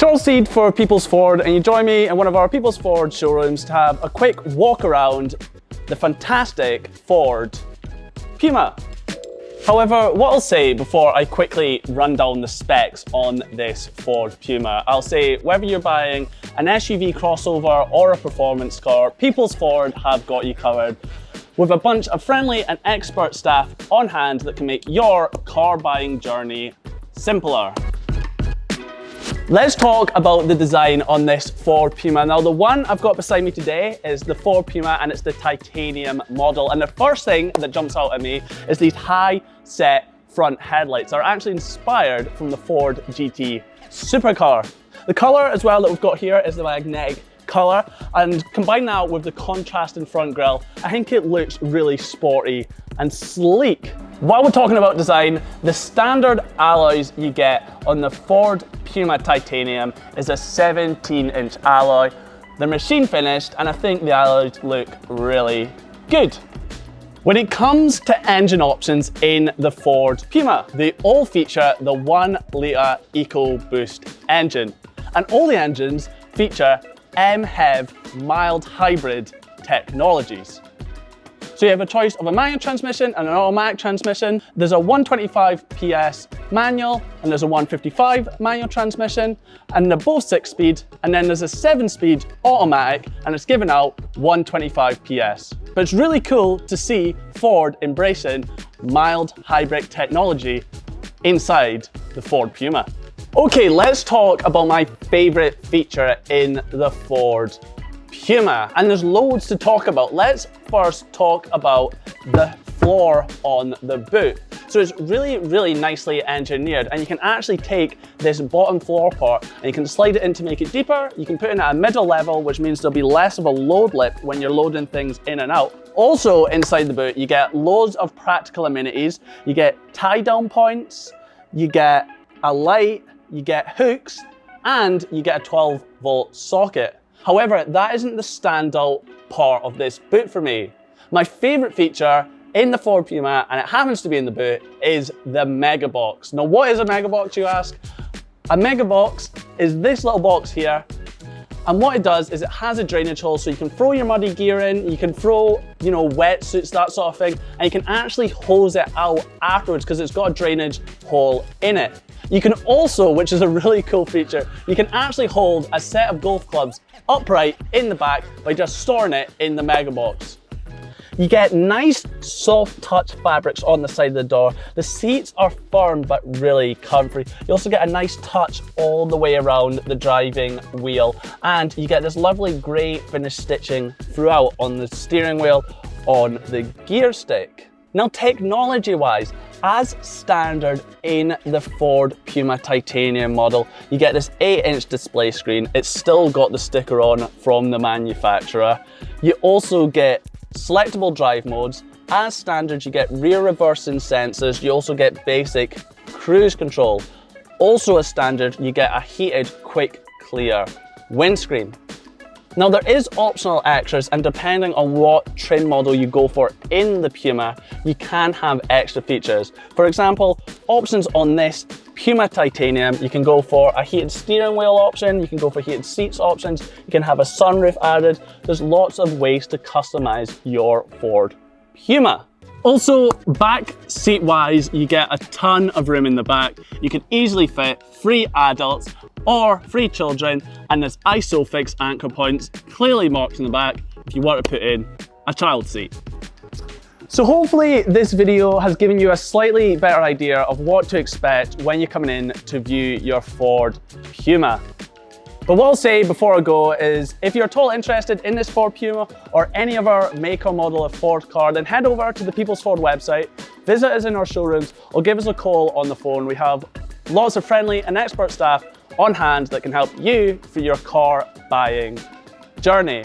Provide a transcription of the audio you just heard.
Charles Seed for People's Ford, and you join me in one of our People's Ford showrooms to have a quick walk around the fantastic Ford Puma. However, what I'll say before I quickly run down the specs on this Ford Puma, I'll say whether you're buying an SUV crossover or a performance car, People's Ford have got you covered with a bunch of friendly and expert staff on hand that can make your car buying journey simpler. Let's talk about the design on this Ford Puma. Now, the one I've got beside me today is the Ford Puma, and it's the titanium model. And the first thing that jumps out at me is these high-set front headlights are actually inspired from the Ford GT supercar. The color as well that we've got here is the magnetic color, and combine that with the contrast in front grille, I think it looks really sporty and sleek. While we're talking about design, the standard alloys you get on the Ford Puma titanium is a 17-inch alloy. They're machine finished, and I think the alloys look really good. When it comes to engine options in the Ford Puma, they all feature the 1-litre EcoBoost engine, and all the engines feature MHEV mild hybrid technologies. So you have a choice of a manual transmission and an automatic transmission. There's a 125 PS manual and there's a 155 manual transmission, and they're both 6-speed, and then there's a 7-speed automatic and it's given out 125 PS. But it's really cool to see Ford embracing mild hybrid technology inside the Ford Puma. Okay, let's talk about my favorite feature in the Ford Puma, and there's loads to talk about. Let's first talk about the floor on the boot. So it's really nicely engineered, and you can actually take this bottom floor part and you can slide it in to make it deeper. You can put it at a middle level, which means there'll be less of a load lip when you're loading things in and out. Also inside the boot, you get loads of practical amenities. You get tie down points, you get a light, you get hooks, and you get a 12-volt socket. However, that isn't the standout part of this boot for me. My favorite feature in the Ford Puma, and it happens to be in the boot, is the Mega Box. Now, what is a Mega Box, you ask? A Mega Box is this little box here, and what it does is it has a drainage hole, so you can throw your muddy gear in, you can throw, wetsuits, that sort of thing, and you can actually hose it out afterwards because it's got a drainage hole in it. You can also, which is a really cool feature, you can actually hold a set of golf clubs upright in the back by just storing it in the Mega Box. You get nice soft touch fabrics on the side of the door. The seats are firm but really comfy. You also get a nice touch all the way around the driving wheel, and you get this lovely grey finish stitching throughout on the steering wheel, on the gear stick. Now, technology-wise, as standard in the Ford Puma titanium model, you get this 8-inch display screen. It's still got the sticker on from the manufacturer. You also get selectable drive modes. As standard, you get rear reversing sensors. You also get basic cruise control. Also as standard, you get a heated quick clear windscreen. Now, there is optional extras, and depending on what trim model you go for in the Puma, you can have extra features. For example, options on this Puma titanium, you can go for a heated steering wheel option, you can go for heated seats options, you can have a sunroof added. There's lots of ways to customize your Ford Puma. Also, back seat wise, you get a ton of room in the back. You can easily fit 3 adults or 3 children, and there's ISOFIX anchor points clearly marked in the back if you want to put in a child seat. So hopefully this video has given you a slightly better idea of what to expect when you're coming in to view your Ford Puma. But what I'll say before I go is, if you're at all interested in this Ford Puma or any other make or model of Ford car, then head over to the People's Ford website, visit us in our showrooms, or give us a call on the phone. We have lots of friendly and expert staff on hand that can help you for your car buying journey.